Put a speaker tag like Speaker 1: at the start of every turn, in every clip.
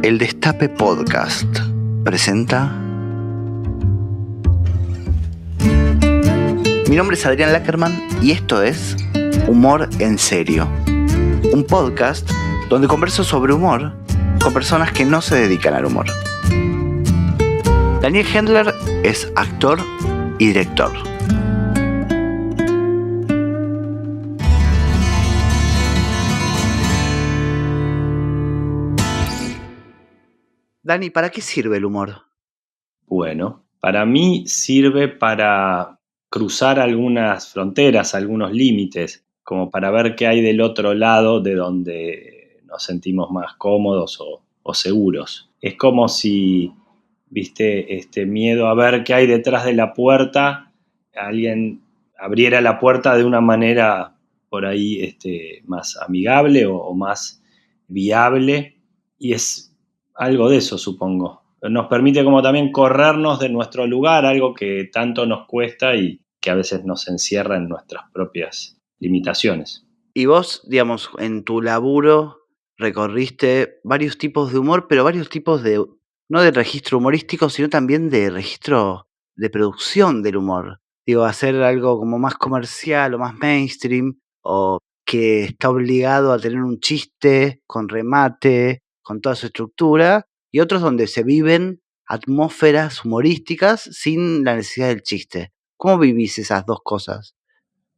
Speaker 1: El Destape Podcast presenta... Mi nombre es Adrián Lackerman y esto es Humor en Serio, un podcast donde converso sobre humor con personas que no se dedican al humor. Daniel Hendler es actor y director. Dani, ¿para qué sirve el humor?
Speaker 2: Bueno, para mí sirve para cruzar algunas fronteras, algunos límites, como para ver qué hay del otro lado de donde nos sentimos más cómodos o seguros. Es como si, viste, este miedo a ver qué hay detrás de la puerta, alguien abriera la puerta de una manera por ahí más amigable o más viable, y es algo de eso, supongo. Nos permite como también corrernos de nuestro lugar, algo que tanto nos cuesta y que a veces nos encierra en nuestras propias limitaciones.
Speaker 1: Y vos, digamos, en tu laburo recorriste varios tipos de humor, pero varios tipos de, no de registro humorístico, sino también de registro de producción del humor. Digo, hacer algo como más comercial o más mainstream, o que está obligado a tener un chiste con remate, con toda su estructura, y otros donde se viven atmósferas humorísticas sin la necesidad del chiste. ¿Cómo vivís esas dos cosas?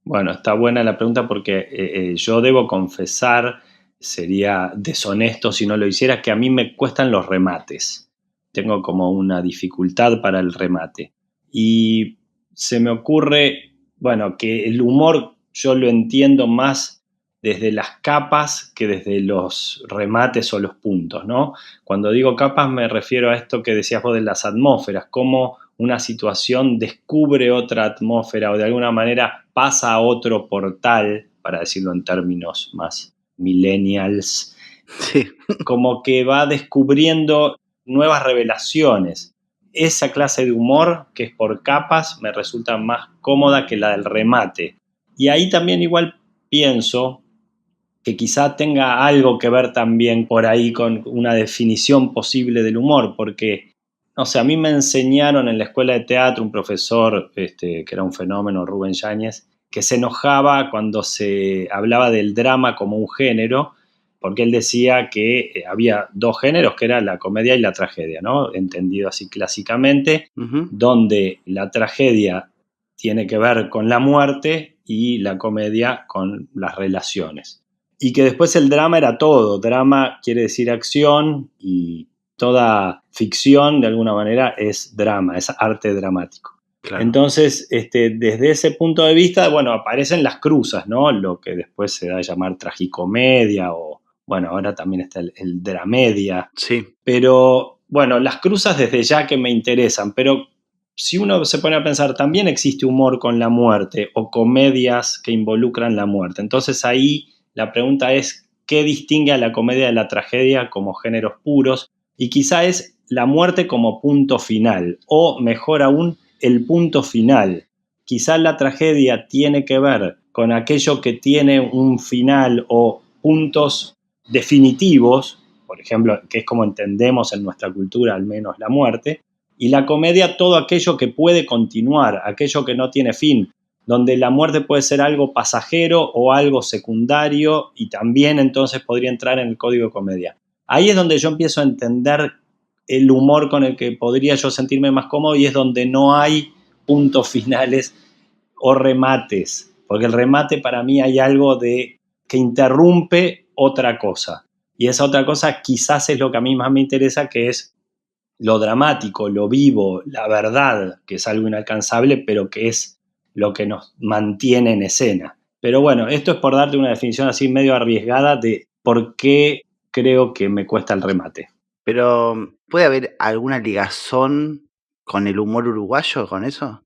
Speaker 2: Bueno, está buena la pregunta porque yo debo confesar, sería deshonesto si no lo hiciera, que a mí me cuestan los remates. Tengo como una dificultad para el remate. Y se me ocurre, bueno, que el humor yo lo entiendo más desde las capas que desde los remates o los puntos, ¿no? Cuando digo capas me refiero a esto que decías vos de las atmósferas, cómo una situación descubre otra atmósfera o de alguna manera pasa a otro portal, para decirlo en términos más millennials,
Speaker 1: Sí.
Speaker 2: como que va descubriendo nuevas revelaciones. Esa clase de humor, que es por capas, me resulta más cómoda que la del remate. Y ahí también igual pienso que quizá tenga algo que ver también por ahí con una definición posible del humor, porque, no sé, a mí me enseñaron en la escuela de teatro un profesor, que era un fenómeno, Rubén Yáñez, que se enojaba cuando se hablaba del drama como un género, porque él decía que había dos géneros, que era la comedia y la tragedia, ¿no? Entendido así clásicamente,
Speaker 1: Uh-huh.
Speaker 2: donde la tragedia tiene que ver con la muerte y la comedia con las relaciones. Y que después el drama era todo. Drama quiere decir acción y toda ficción de alguna manera es drama, es arte dramático.
Speaker 1: Claro.
Speaker 2: Entonces, desde ese punto de vista, bueno, aparecen las cruzas, ¿no? Lo que después se da a llamar tragicomedia o, bueno, ahora también está el dramedia.
Speaker 1: Sí.
Speaker 2: Pero, bueno, las cruzas desde ya que me interesan, pero si uno se pone a pensar, también existe humor con la muerte o comedias que involucran la muerte. Entonces ahí la pregunta es, ¿qué distingue a la comedia de la tragedia como géneros puros? Y quizá es la muerte como punto final, o mejor aún, el punto final. Quizá la tragedia tiene que ver con aquello que tiene un final o puntos definitivos, por ejemplo, que es como entendemos en nuestra cultura al menos la muerte, y la comedia todo aquello que puede continuar, aquello que no tiene fin, donde la muerte puede ser algo pasajero o algo secundario y también entonces podría entrar en el código de comedia. Ahí es donde yo empiezo a entender el humor con el que podría yo sentirme más cómodo y es donde no hay puntos finales o remates, porque el remate para mí hay algo de que interrumpe otra cosa y esa otra cosa quizás es lo que a mí más me interesa, que es lo dramático, lo vivo, la verdad, que es algo inalcanzable, pero que es lo que nos mantiene en escena. Pero bueno, esto es por darte una definición así medio arriesgada de por qué creo que me cuesta el remate.
Speaker 1: Pero, ¿puede haber alguna ligazón con el humor uruguayo con eso?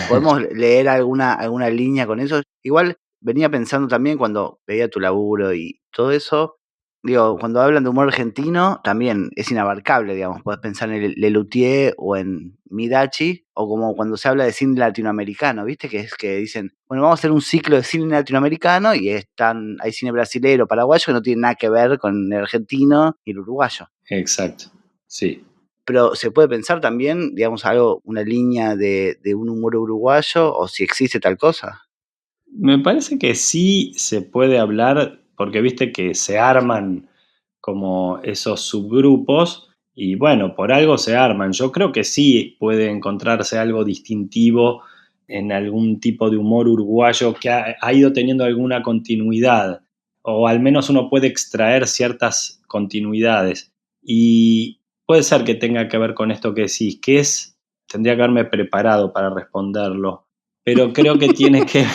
Speaker 1: ¿Podemos leer alguna línea con eso? Igual venía pensando también cuando veía tu laburo y todo eso, Digo, cuando hablan de humor argentino, también es inabarcable, digamos. Podés pensar en Lelutier o en Midachi, o como cuando se habla de cine latinoamericano, ¿viste? Que es que dicen, bueno, vamos a hacer un ciclo de cine latinoamericano y hay cine brasilero, paraguayo, que no tiene nada que ver con el argentino y el uruguayo.
Speaker 2: Exacto, sí.
Speaker 1: Pero se puede pensar también, digamos, una línea de un humor uruguayo, o si existe tal cosa.
Speaker 2: Me parece que sí se puede hablar, porque viste que se arman como esos subgrupos y bueno, por algo se arman. Yo creo que sí puede encontrarse algo distintivo en algún tipo de humor uruguayo que ha ido teniendo alguna continuidad, o al menos uno puede extraer ciertas continuidades. Y puede ser que tenga que ver con esto que decís, tendría que haberme preparado para responderlo, pero creo que tiene que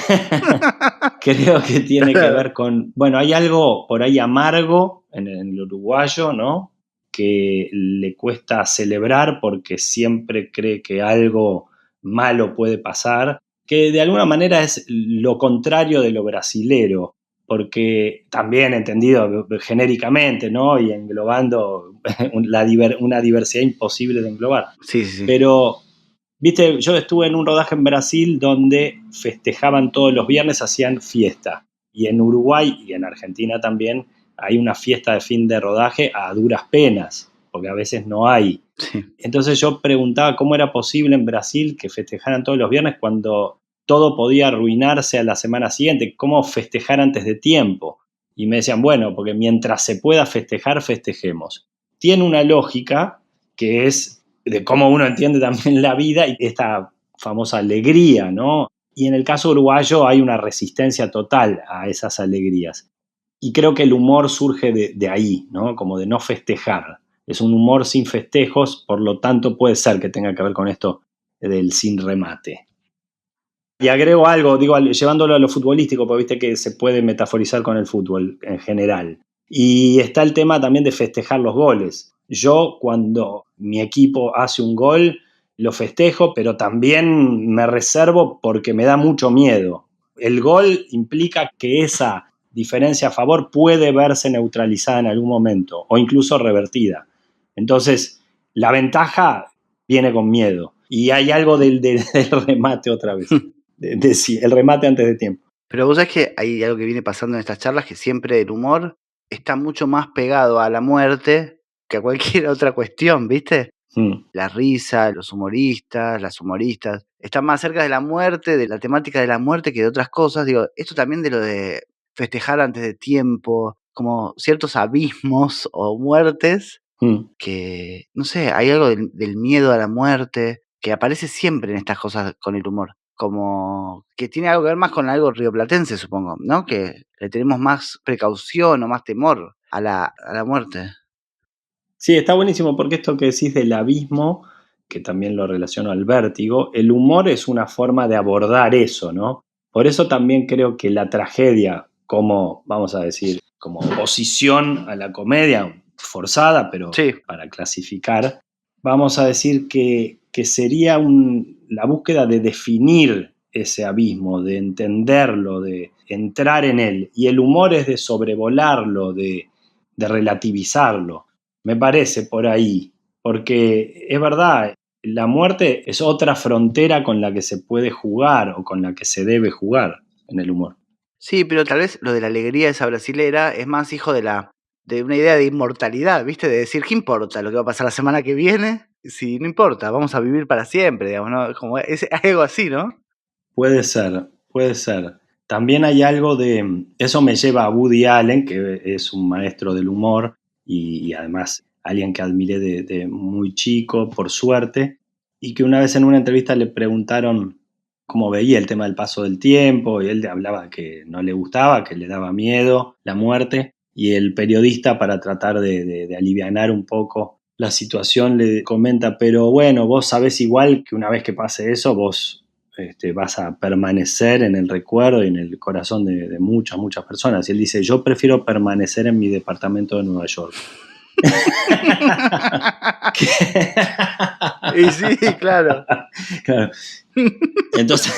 Speaker 2: creo que tiene que ver con, bueno, hay algo por ahí amargo en el uruguayo, ¿no? Que le cuesta celebrar porque siempre cree que algo malo puede pasar, que de alguna manera es lo contrario de lo brasilero, porque también entendido genéricamente, ¿no? Y englobando una diversidad imposible de englobar.
Speaker 1: Sí, sí, sí.
Speaker 2: Pero viste, yo estuve en un rodaje en Brasil donde festejaban todos los viernes, hacían fiesta. Y en Uruguay y en Argentina también hay una fiesta de fin de rodaje a duras penas, porque a veces no hay.
Speaker 1: Sí.
Speaker 2: Entonces yo preguntaba cómo era posible en Brasil que festejaran todos los viernes cuando todo podía arruinarse a la semana siguiente, cómo festejar antes de tiempo. Y me decían, bueno, porque mientras se pueda festejar, festejemos. Tiene una lógica que es de cómo uno entiende también la vida y esta famosa alegría, ¿no? Y en el caso uruguayo hay una resistencia total a esas alegrías. Y creo que el humor surge de ahí, ¿no? Como de no festejar. Es un humor sin festejos, por lo tanto puede ser que tenga que ver con esto del sin remate. Y agrego algo, digo, llevándolo a lo futbolístico, porque viste que se puede metaforizar con el fútbol en general. Y está el tema también de festejar los goles. Yo cuando mi equipo hace un gol, lo festejo, pero también me reservo porque me da mucho miedo. El gol implica que esa diferencia a favor puede verse neutralizada en algún momento o incluso revertida. Entonces, la ventaja viene con miedo. Y hay algo del remate otra vez. El remate antes de tiempo.
Speaker 1: Pero vos sabés que hay algo que viene pasando en estas charlas, que siempre el humor está mucho más pegado a la muerte que a cualquier otra cuestión, ¿viste?
Speaker 2: Mm.
Speaker 1: La risa, los humoristas, las humoristas, están más cerca de la muerte, de la temática de la muerte que de otras cosas. Digo, esto también de lo de festejar antes de tiempo, como ciertos abismos o muertes
Speaker 2: Mm.
Speaker 1: que, no sé, hay algo del miedo a la muerte que aparece siempre en estas cosas con el humor. Como que tiene algo que ver más con algo rioplatense, supongo, ¿no? Que le tenemos más precaución o más temor a la muerte.
Speaker 2: Sí, está buenísimo porque esto que decís del abismo, que también lo relaciono al vértigo, el humor es una forma de abordar eso, ¿no? Por eso también creo que la tragedia, como, vamos a decir, como oposición a la comedia, forzada, pero
Speaker 1: Sí,
Speaker 2: para clasificar, vamos a decir que sería la búsqueda de definir ese abismo, de entenderlo, de entrar en él. Y el humor es de sobrevolarlo, de relativizarlo. Me parece por ahí, porque es verdad, la muerte es otra frontera con la que se puede jugar o con la que se debe jugar en el humor.
Speaker 1: sí, pero tal vez lo de la alegría esa brasilera es más hijo de una idea de inmortalidad, ¿viste? De decir, ¿qué importa lo que va a pasar la semana que viene? Si no importa, vamos a vivir para siempre, digamos, ¿no? Como es algo así, ¿no?
Speaker 2: Puede ser, puede ser. También hay algo de, eso me lleva a Woody Allen, que es un maestro del humor y además alguien que admiré de muy chico, por suerte, y que una vez en una entrevista le preguntaron cómo veía el tema del paso del tiempo, y él hablaba que no le gustaba, que le daba miedo la muerte, y el periodista, para tratar de alivianar un poco la situación, le comenta, pero bueno, vos sabés igual que una vez que pase eso, vos vas a permanecer en el recuerdo y en el corazón de muchas, muchas personas. Y él dice, yo prefiero permanecer en mi departamento de Nueva York.
Speaker 1: Y sí, claro.
Speaker 2: Claro. Entonces,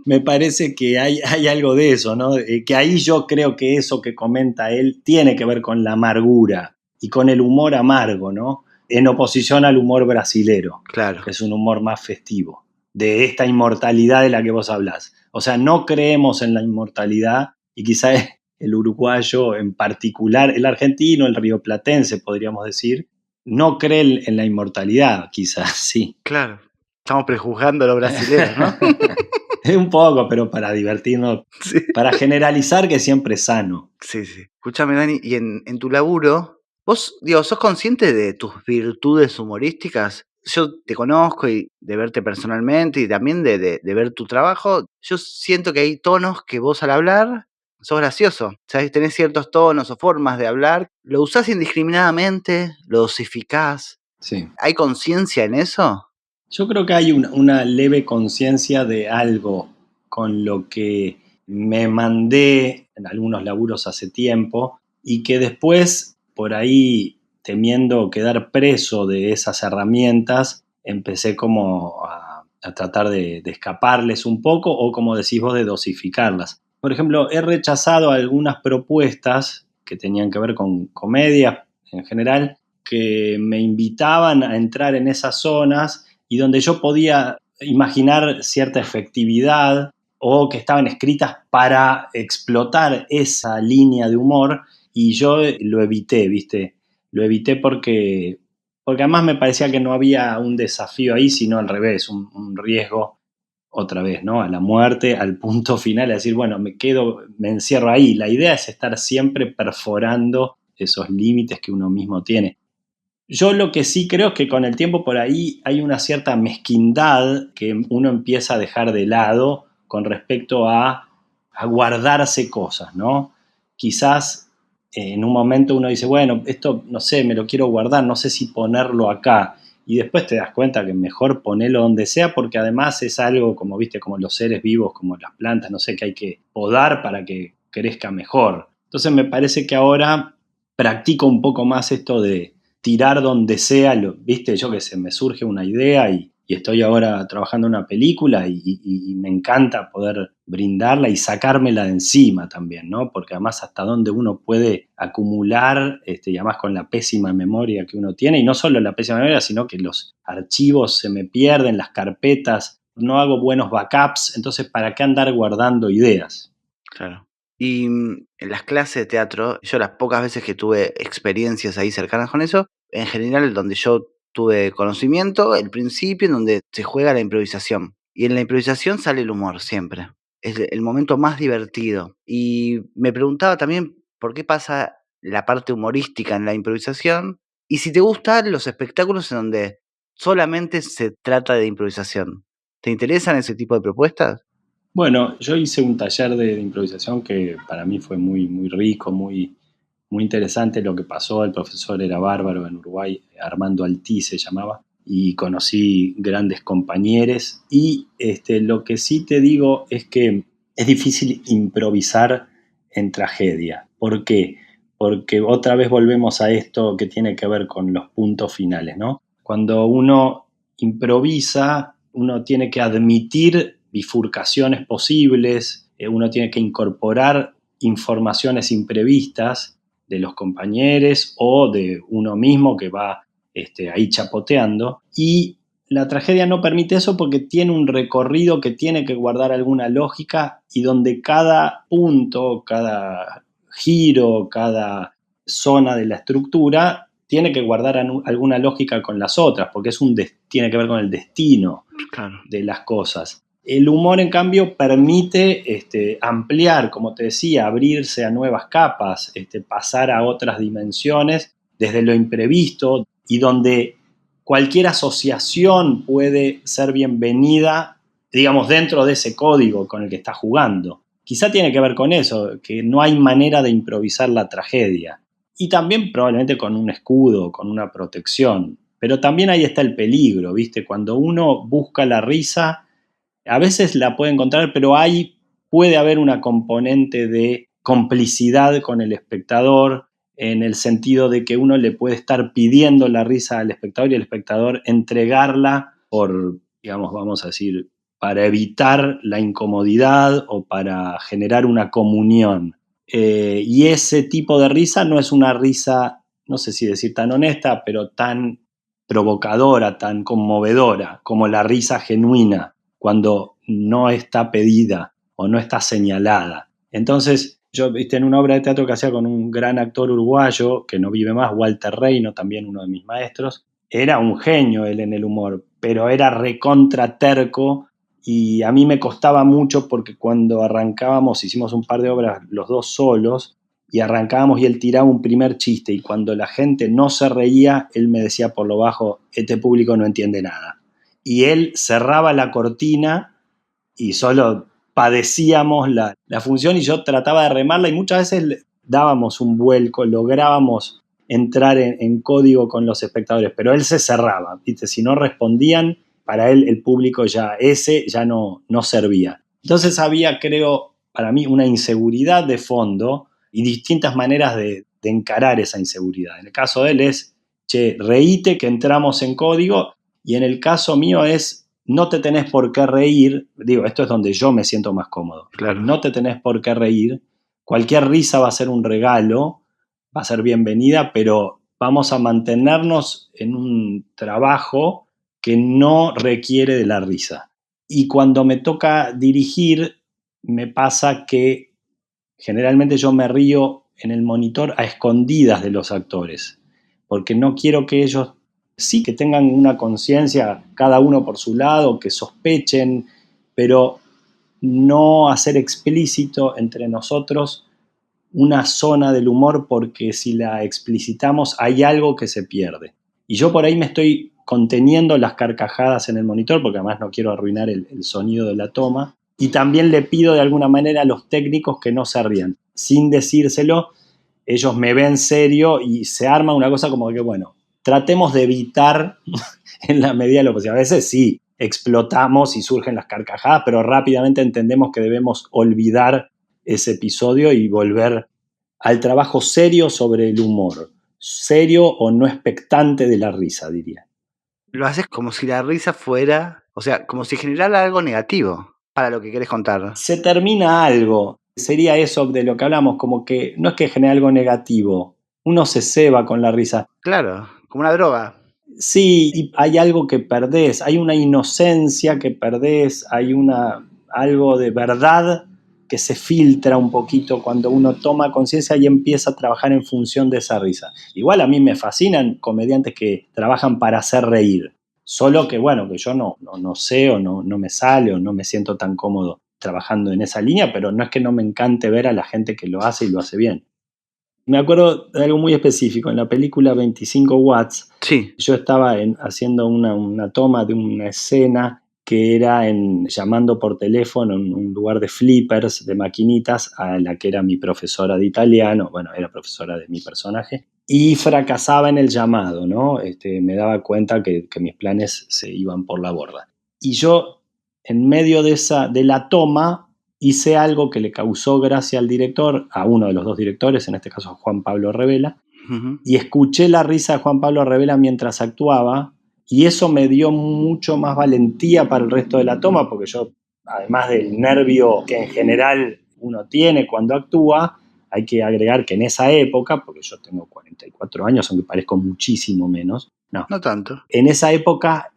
Speaker 2: me parece que hay algo de eso, ¿no? Que ahí yo creo que eso que comenta él tiene que ver con la amargura y con el humor amargo, ¿no? En oposición al humor brasilero,
Speaker 1: Claro,
Speaker 2: que es un humor más festivo, de esta inmortalidad de la que vos hablás. O sea, no creemos en la inmortalidad y quizás el uruguayo en particular, el argentino, el rioplatense, podríamos decir, no cree en la inmortalidad, quizás, sí.
Speaker 1: claro. Estamos prejuzgando a los brasileros, ¿no?
Speaker 2: Un poco, pero para divertirnos,
Speaker 1: Sí.
Speaker 2: para generalizar que siempre es sano.
Speaker 1: Sí, sí. Escúchame, Dani, y en tu laburo, vos, digo, ¿sos consciente de tus virtudes humorísticas? Yo te conozco y de verte personalmente y también de ver tu trabajo, yo siento que hay tonos que vos al hablar sos gracioso, ¿sabes? Tenés ciertos tonos o formas de hablar, lo usás indiscriminadamente, lo dosificás.
Speaker 2: Sí.
Speaker 1: ¿Hay conciencia en eso?
Speaker 2: Yo creo que hay una leve conciencia de algo con lo que me mandé en algunos laburos hace tiempo y que después, por ahí, temiendo quedar preso de esas herramientas, empecé como a tratar de escaparles un poco o, como decís vos, de dosificarlas. Por ejemplo, he rechazado algunas propuestas que tenían que ver con comedia en general, que me invitaban a entrar en esas zonas y donde yo podía imaginar cierta efectividad o que estaban escritas para explotar esa línea de humor y yo lo evité, ¿viste? Lo evité porque además me parecía que no había un desafío ahí, sino al revés, un riesgo otra vez, ¿no? A la muerte, al punto final, a decir, bueno, me quedo, me encierro ahí. La idea es estar siempre perforando esos límites que uno mismo tiene. Yo lo que sí creo es que con el tiempo por ahí hay una cierta mezquindad que uno empieza a dejar de lado con respecto a guardarse cosas, ¿no? Quizás en un momento uno dice, bueno, esto no sé, me lo quiero guardar, no sé si ponerlo acá. Y después te das cuenta que mejor ponerlo donde sea porque además es algo como, viste, como los seres vivos, como las plantas, no sé, que hay que podar para que crezca mejor. Entonces me parece que ahora practico un poco más esto de tirar donde sea, viste, yo que sé, me surge una idea y estoy ahora trabajando en una película y me encanta poder brindarla y sacármela de encima también, ¿no? Porque además hasta dónde uno puede acumular, y además con la pésima memoria que uno tiene, y no solo la pésima memoria, sino que los archivos se me pierden, las carpetas, no hago buenos backups, entonces ¿para qué andar guardando ideas?
Speaker 1: Claro. Y en las clases de teatro, yo las pocas veces que tuve experiencias ahí cercanas con eso, en general donde yo tuve conocimiento, el principio en donde se juega la improvisación. Y en la improvisación sale el humor siempre. Es el momento más divertido. Y me preguntaba también por qué pasa la parte humorística en la improvisación y si te gustan los espectáculos en donde solamente se trata de improvisación. ¿Te interesan ese tipo de propuestas?
Speaker 2: Bueno, yo hice un taller de improvisación que para mí fue muy, muy rico, muy interesante lo que pasó. El profesor era bárbaro en Uruguay, Armando Altí se llamaba, y conocí grandes compañeros. Y lo que sí te digo es que es difícil improvisar en tragedia. ¿Por qué? Porque otra vez volvemos a esto que tiene que ver con los puntos finales, ¿no? Cuando uno improvisa, uno tiene que admitir bifurcaciones posibles, uno tiene que incorporar informaciones imprevistas de los compañeros o de uno mismo que va ahí chapoteando. Y la tragedia no permite eso porque tiene un recorrido que tiene que guardar alguna lógica y donde cada punto, cada giro, cada zona de la estructura tiene que guardar alguna lógica con las otras, porque tiene que ver con el destino
Speaker 1: Claro.
Speaker 2: de las cosas. El humor, en cambio, permite ampliar, como te decía, abrirse a nuevas capas, pasar a otras dimensiones desde lo imprevisto y donde cualquier asociación puede ser bienvenida, digamos, dentro de ese código con el que está jugando. Quizá tiene que ver con eso, que no hay manera de improvisar la tragedia. Y también probablemente con un escudo, con una protección. Pero también ahí está el peligro, ¿viste? Cuando uno busca la risa, a veces la puede encontrar, pero puede haber una componente de complicidad con el espectador en el sentido de que uno le puede estar pidiendo la risa al espectador y el espectador entregarla por, digamos, vamos a decir, para evitar la incomodidad o para generar una comunión. Y ese tipo de risa no es una risa, no sé si decir tan honesta, pero tan provocadora, tan conmovedora, como la risa genuina, cuando no está pedida o no está señalada. Entonces, yo, viste, en una obra de teatro que hacía con un gran actor uruguayo, que no vive más, Walter Reino, también uno de mis maestros, era un genio él en el humor, pero era recontra terco y a mí me costaba mucho porque cuando arrancábamos, hicimos un par de obras los dos solos, y arrancábamos y él tiraba un primer chiste y cuando la gente no se reía, él me decía por lo bajo, este público no entiende nada. Y él cerraba la cortina y solo padecíamos la función y yo trataba de remarla y muchas veces dábamos un vuelco, lográbamos entrar en código con los espectadores, pero él se cerraba, ¿viste? Si no respondían, para él el público ya no servía. Entonces había, creo, para mí una inseguridad de fondo y distintas maneras de encarar esa inseguridad. En el caso de él es, che, reíte que entramos en código, y en el caso mío es, no te tenés por qué reír, digo, esto es donde yo me siento más cómodo,
Speaker 1: Claro.
Speaker 2: no te tenés por qué reír, cualquier risa va a ser un regalo, va a ser bienvenida, pero vamos a mantenernos en un trabajo que no requiere de la risa. Y cuando me toca dirigir, me pasa que generalmente yo me río en el monitor a escondidas de los actores, porque no quiero que ellos sí que tengan una conciencia, cada uno por su lado, que sospechen, pero no hacer explícito entre nosotros una zona del humor, porque si la explicitamos hay algo que se pierde. Y yo por ahí me estoy conteniendo las carcajadas en el monitor, porque además no quiero arruinar el sonido de la toma, y también le pido de alguna manera a los técnicos que no se rían. Sin decírselo, ellos me ven serio y se arma una cosa como que, bueno, tratemos de evitar en la medida de lo posible. A veces sí, explotamos y surgen las carcajadas, pero rápidamente entendemos que debemos olvidar ese episodio y volver al trabajo serio sobre el humor. Serio o no expectante de la risa, diría.
Speaker 1: Lo haces como si la risa fuera, o sea, como si generara algo negativo para lo que querés contar.
Speaker 2: Se termina algo. Sería eso de lo que hablamos, como que no es que genere algo negativo. Uno se ceba con la risa.
Speaker 1: Claro, como una droga.
Speaker 2: Sí, y hay algo que perdés, hay una inocencia que perdés, hay algo de verdad que se filtra un poquito cuando uno toma conciencia y empieza a trabajar en función de esa risa. Igual a mí me fascinan comediantes que trabajan para hacer reír, solo que bueno, que yo no sé o no me sale o no me siento tan cómodo trabajando en esa línea, pero no es que no me encante ver a la gente que lo hace y lo hace bien. Me acuerdo de algo muy específico. En la película 25 Watts,
Speaker 1: Sí.
Speaker 2: yo estaba haciendo una toma de una escena que era llamando por teléfono en un lugar de flippers, de maquinitas, a la que era mi profesora de italiano, bueno, era profesora de mi personaje, y fracasaba en el llamado, ¿no? Me daba cuenta que mis planes se iban por la borda. Y yo, en medio de la toma, hice algo que le causó gracia al director, a uno de los dos directores, en este caso a Juan Pablo Revela,
Speaker 1: Uh-huh.
Speaker 2: y escuché la risa de Juan Pablo Revela mientras actuaba, y eso me dio mucho más valentía para el resto de la toma, porque yo, además del nervio que en general uno tiene cuando actúa, hay que agregar que en esa época, porque yo tengo 44 años, aunque parezco muchísimo menos,
Speaker 1: No tanto.
Speaker 2: en esa época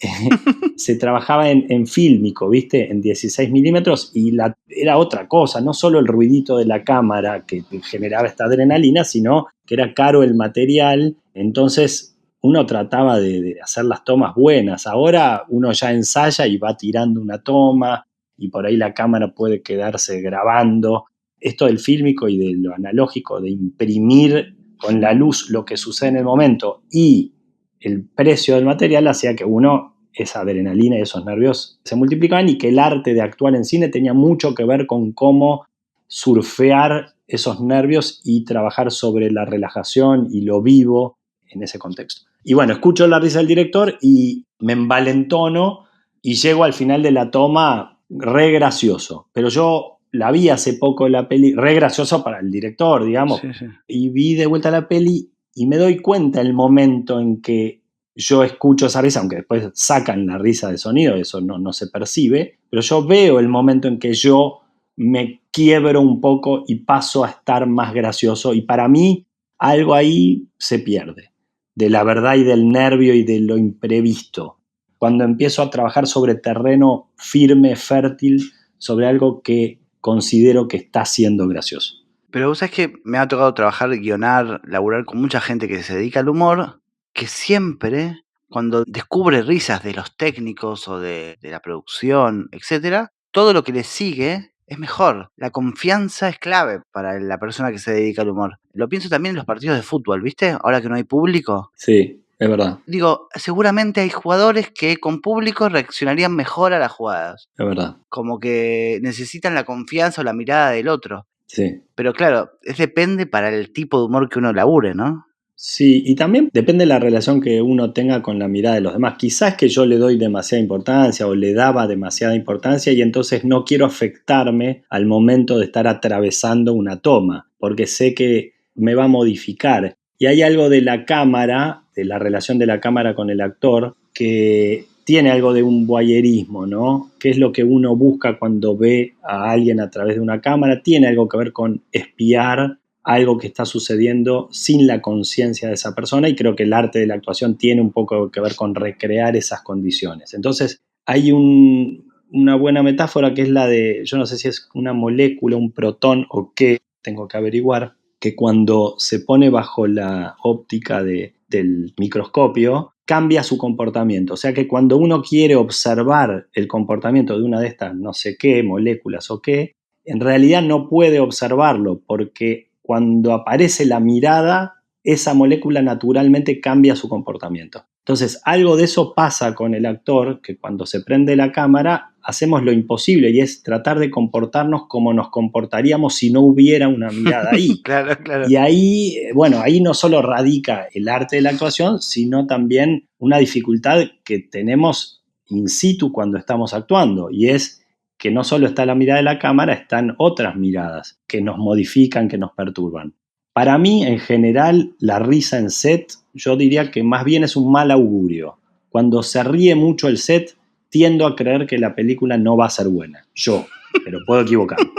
Speaker 2: se trabajaba en fílmico, ¿viste? En 16 milímetros y era otra cosa, no solo el ruidito de la cámara que generaba esta adrenalina, sino que era caro el material, entonces uno trataba de hacer las tomas buenas. Ahora uno ya ensaya y va tirando una toma y por ahí la cámara puede quedarse grabando. Esto del fílmico y de lo analógico, de imprimir con la luz lo que sucede en el momento y el precio del material hacía que esa adrenalina y esos nervios se multiplicaban y que el arte de actuar en cine tenía mucho que ver con cómo surfear esos nervios y trabajar sobre la relajación y lo vivo en ese contexto. Y bueno, escucho la risa del director y me envalentono y llego al final de la toma re gracioso. Pero yo la vi hace poco la peli, re gracioso para el director, digamos,
Speaker 1: Sí, sí.
Speaker 2: y vi de vuelta la peli y me doy cuenta el momento en que yo escucho esa risa, aunque después sacan la risa de sonido, eso no se percibe, pero yo veo el momento en que yo me quiebro un poco y paso a estar más gracioso, y para mí algo ahí se pierde, de la verdad y del nervio y de lo imprevisto. Cuando empiezo a trabajar sobre terreno firme, fértil, sobre algo que considero que está siendo gracioso.
Speaker 1: Pero vos sabés que me ha tocado trabajar, guionar, laburar con mucha gente que se dedica al humor, que siempre, cuando descubre risas de los técnicos o de la producción, etcétera, todo lo que le sigue es mejor. La confianza es clave para la persona que se dedica al humor. Lo pienso también en los partidos de fútbol, ¿viste? Ahora que no hay público.
Speaker 2: Sí, es verdad,
Speaker 1: Digo, seguramente hay jugadores que con público reaccionarían mejor a las jugadas.
Speaker 2: es verdad.
Speaker 1: Como que necesitan la confianza o la mirada del otro.
Speaker 2: Sí.
Speaker 1: Pero claro, depende para el tipo de humor que uno labure, ¿no?
Speaker 2: Sí, y también depende de la relación que uno tenga con la mirada de los demás. Quizás que yo le doy demasiada importancia o le daba demasiada importancia y entonces no quiero afectarme al momento de estar atravesando una toma, porque sé que me va a modificar. Y hay algo de la cámara, de la relación de la cámara con el actor, que tiene algo de un voyerismo, ¿no? ¿Qué es lo que uno busca cuando ve a alguien a través de una cámara? Tiene algo que ver con espiar algo que está sucediendo sin la conciencia de esa persona, y creo que el arte de la actuación tiene un poco que ver con recrear esas condiciones. Entonces, hay una buena metáfora que es la de, yo no sé si es una molécula, un protón o qué, tengo que averiguar, que cuando se pone bajo la óptica del microscopio, cambia su comportamiento. O sea que cuando uno quiere observar el comportamiento de una de estas no sé qué, moléculas o qué, en realidad no puede observarlo porque cuando aparece la mirada, esa molécula naturalmente cambia su comportamiento. Entonces, algo de eso pasa con el actor, que cuando se prende la cámara, hacemos lo imposible y es tratar de comportarnos como nos comportaríamos si no hubiera una mirada ahí.
Speaker 1: Claro, claro.
Speaker 2: Y ahí, bueno, ahí no solo radica el arte de la actuación, sino también una dificultad que tenemos in situ cuando estamos actuando, y es que no solo está la mirada de la cámara, están otras miradas que nos modifican, que nos perturban. Para mí, en general, la risa en set, yo diría que más bien es un mal augurio. Cuando se ríe mucho el set, tiendo a creer que la película no va a ser buena. Yo, pero puedo equivocarme.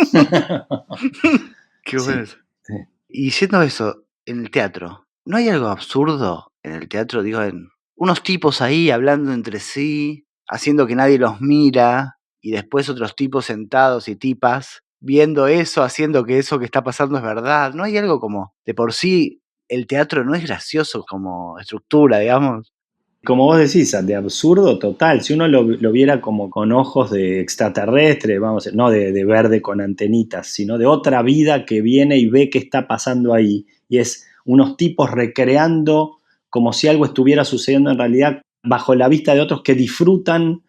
Speaker 1: Qué bueno
Speaker 2: Sí,
Speaker 1: eso.
Speaker 2: sí.
Speaker 1: Y siendo eso, en el teatro, ¿no hay algo absurdo en el teatro? Digo, en unos tipos ahí hablando entre sí, haciendo que nadie los mira, y después otros tipos sentados y tipas viendo eso, haciendo que eso que está pasando es verdad. ¿No hay algo como, de por sí, el teatro no es gracioso como estructura, digamos?
Speaker 2: Como vos decís, de absurdo total. Si uno lo viera como con ojos de extraterrestre, vamos, no de verde con antenitas, sino de otra vida que viene y ve qué está pasando ahí. Y es unos tipos recreando como si algo estuviera sucediendo en realidad bajo la vista de otros que disfrutan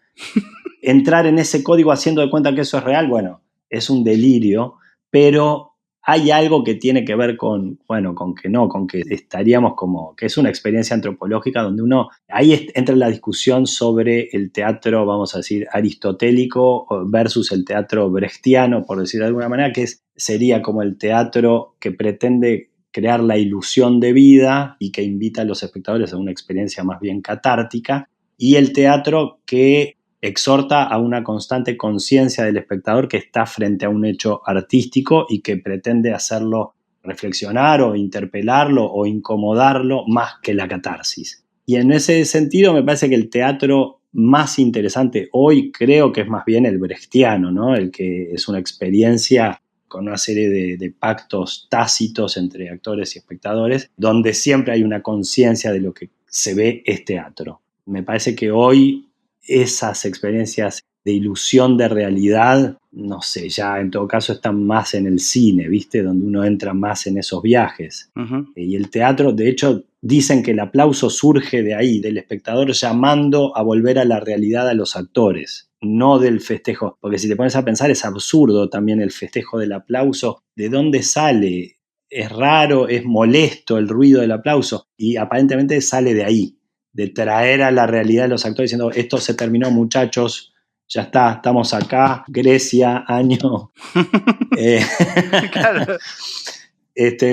Speaker 2: entrar en ese código haciendo de cuenta que eso es real. Bueno, es un delirio, pero hay algo que tiene que ver con, bueno, con que no, con que estaríamos como, que es una experiencia antropológica donde uno, ahí entra la discusión sobre el teatro, vamos a decir, aristotélico versus el teatro brechtiano, por decir de alguna manera, que sería como el teatro que pretende crear la ilusión de vida y que invita a los espectadores a una experiencia más bien catártica, y el teatro que exhorta a una constante conciencia del espectador que está frente a un hecho artístico y que pretende hacerlo reflexionar o interpelarlo o incomodarlo más que la catarsis. Y en ese sentido me parece que el teatro más interesante hoy creo que es más bien el brechtiano, ¿no? El que es una experiencia con una serie de pactos tácitos entre actores y espectadores, donde siempre hay una conciencia de lo que se ve es teatro. Me parece que hoy esas experiencias de ilusión de realidad, no sé, ya en todo caso están más en el cine, ¿viste? Donde uno entra más en esos viajes.
Speaker 1: Ujú.
Speaker 2: Y el teatro, de hecho, dicen que el aplauso surge de ahí, del espectador llamando a volver a la realidad a los actores, no del festejo. Porque si te pones a pensar, es absurdo también el festejo del aplauso. ¿De dónde sale? Es raro, es molesto el ruido del aplauso, y aparentemente sale de ahí, de traer a la realidad de los actores diciendo esto se terminó, muchachos, ya está, estamos acá, Grecia, año... eh,
Speaker 1: Claro.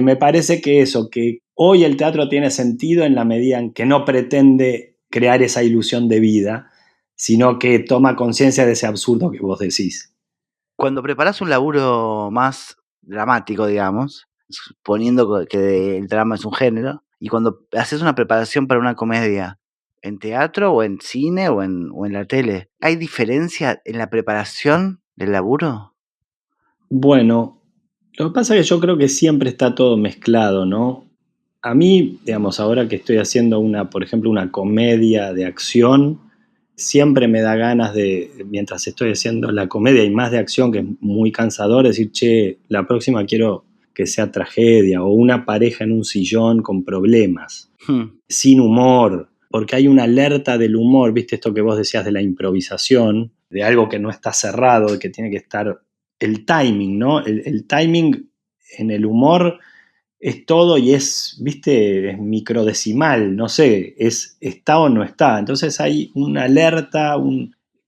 Speaker 2: Me parece que eso, que hoy el teatro tiene sentido en la medida en que no pretende crear esa ilusión de vida, sino que toma conciencia de ese absurdo que vos decís.
Speaker 1: Cuando preparás un laburo más dramático, digamos, suponiendo que el drama es un género, y cuando haces una preparación para una comedia, ¿en teatro o en cine o en la tele, hay diferencia en la preparación del laburo?
Speaker 2: Bueno, lo que pasa es que yo creo que siempre está todo mezclado, ¿no? A mí, digamos, ahora que estoy haciendo por ejemplo, una comedia de acción, siempre me da ganas de, mientras estoy haciendo la comedia y más de acción, que es muy cansador, decir, che, la próxima quiero que sea tragedia o una pareja en un sillón con problemas,
Speaker 1: Hmm.
Speaker 2: sin humor, porque hay una alerta del humor, viste esto que vos decías de la improvisación, de algo que no está cerrado, de que tiene que estar el timing, ¿no? El timing en el humor es todo y es, viste, es microdecimal, no sé, está o no está. Entonces hay una alerta,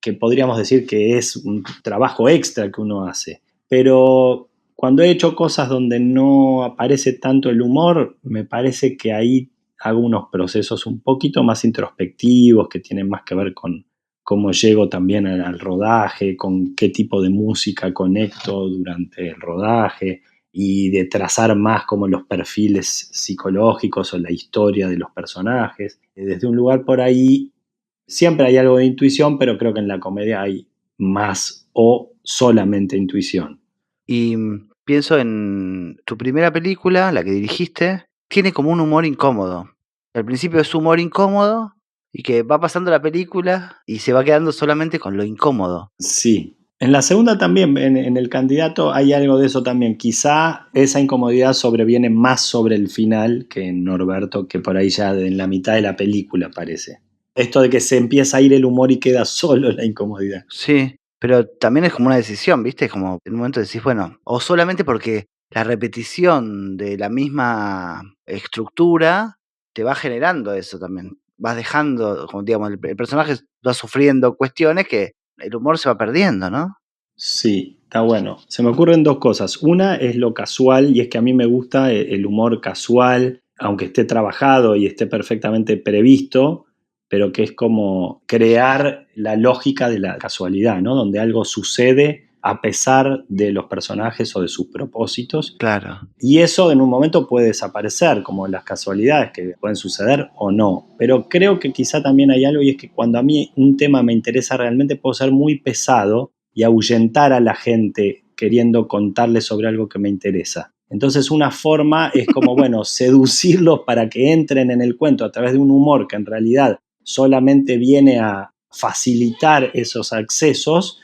Speaker 2: que podríamos decir que es un trabajo extra que uno hace. Pero cuando he hecho cosas donde no aparece tanto el humor, me parece que ahí hago unos procesos un poquito más introspectivos, que tienen más que ver con cómo llego también al rodaje, con qué tipo de música conecto durante el rodaje y de trazar más como los perfiles psicológicos o la historia de los personajes. Desde un lugar por ahí siempre hay algo de intuición, pero creo que en la comedia hay más o solamente intuición.
Speaker 1: Y pienso en tu primera película, la que dirigiste, tiene como un humor incómodo. Al principio es humor incómodo y que va pasando la película y se va quedando solamente con lo incómodo.
Speaker 2: Sí. En la segunda también, en el candidato, hay algo de eso también. Quizá esa incomodidad sobreviene más sobre el final que en Norberto, que por ahí ya en la mitad de la película parece. Esto de que se empieza a ir el humor y queda solo la incomodidad.
Speaker 1: Sí, pero también es como una decisión, ¿viste? Es como en un momento decís, bueno, o solamente porque la repetición de la misma estructura te va generando eso también. Vas dejando, como digamos, el personaje va sufriendo cuestiones que el humor se va perdiendo, ¿no?
Speaker 2: Sí, está bueno. Se me ocurren dos cosas. Una es lo casual, y es que a mí me gusta el humor casual, aunque esté trabajado y esté perfectamente previsto, pero que es como crear la lógica de la casualidad, ¿no? Donde algo sucede a pesar de los personajes o de sus propósitos.
Speaker 1: Claro,
Speaker 2: Y eso en un momento puede desaparecer, como las casualidades que pueden suceder o no. Pero creo que quizá también hay algo, y es que cuando a mí un tema me interesa realmente, puedo ser muy pesado y ahuyentar a la gente queriendo contarles sobre algo que me interesa. Entonces una forma es como, bueno, seducirlos para que entren en el cuento a través de un humor que en realidad solamente viene a facilitar esos accesos,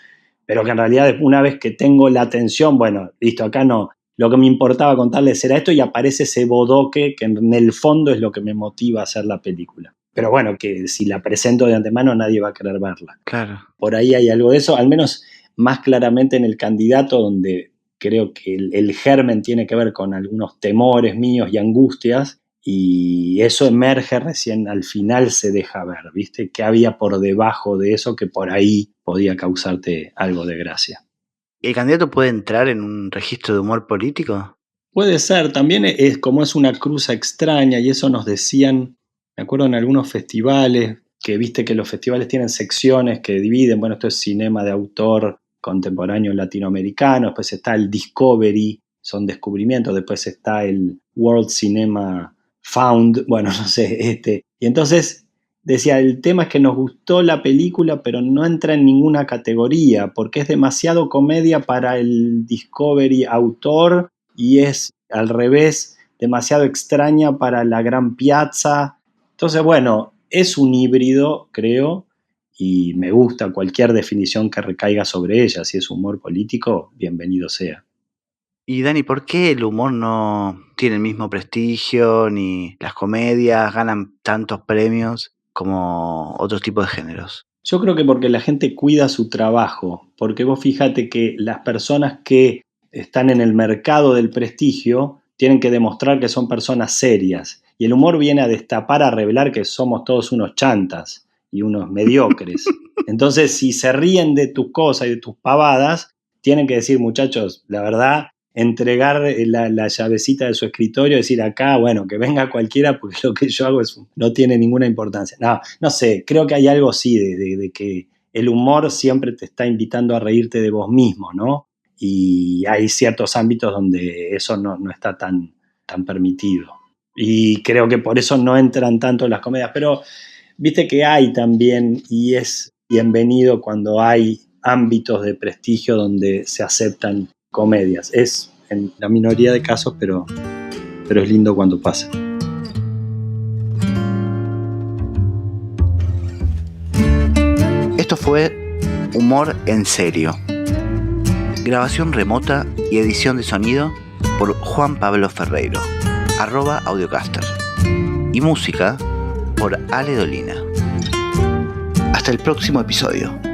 Speaker 2: pero que en realidad una vez que tengo la atención, bueno, listo, acá no, lo que me importaba contarles era esto y aparece ese bodoque que en el fondo es lo que me motiva a hacer la película. Pero bueno, que si la presento de antemano nadie va a querer verla.
Speaker 1: claro.
Speaker 2: Por ahí hay algo de eso, al menos más claramente en el candidato, donde creo que el germen tiene que ver con algunos temores míos y angustias, y eso emerge recién al final, se deja ver, ¿viste? ¿Qué había por debajo de eso que por ahí podía causarte algo de gracia?
Speaker 1: ¿El candidato puede entrar en un registro de humor político?
Speaker 2: Puede ser, también es como es una cruza extraña y eso nos decían, me acuerdo en algunos festivales, que viste que los festivales tienen secciones que dividen, bueno, esto es cinema de autor contemporáneo latinoamericano, después está el Discovery, son descubrimientos, después está el World Cinema Found, bueno, no sé, y entonces decía, el tema es que nos gustó la película, pero no entra en ninguna categoría, porque es demasiado comedia para el Discovery autor y es al revés, demasiado extraña para la gran piazza. Entonces, bueno, es un híbrido, creo, y me gusta cualquier definición que recaiga sobre ella. Si es humor político, bienvenido sea.
Speaker 1: Y Dani, ¿por qué el humor no tiene el mismo prestigio ni las comedias ganan tantos premios como otros tipos de géneros?
Speaker 2: Yo creo que porque la gente cuida su trabajo, porque vos fíjate que las personas que están en el mercado del prestigio tienen que demostrar que son personas serias. Y el humor viene a destapar, a revelar que somos todos unos chantas. y unos mediocres. Entonces, si se ríen de tus cosas y de tus pavadas, tienen que decir, muchachos, la verdad, entregar la llavecita de su escritorio, decir acá, bueno, que venga cualquiera porque lo que yo hago no tiene ninguna importancia. No sé, creo que hay algo sí de que el humor siempre te está invitando a reírte de vos mismo, ¿no? Y hay ciertos ámbitos donde eso no está tan permitido. Y creo que por eso no entran tanto en las comedias, pero viste que hay también, y es bienvenido cuando hay ámbitos de prestigio donde se aceptan comedias. Es en la minoría de casos, pero es lindo cuando pasa.
Speaker 1: Esto fue Humor en Serio. Grabación remota y edición de sonido por Juan Pablo Ferreiro, @audiocaster. Y música por Ale Dolina. Hasta el próximo episodio.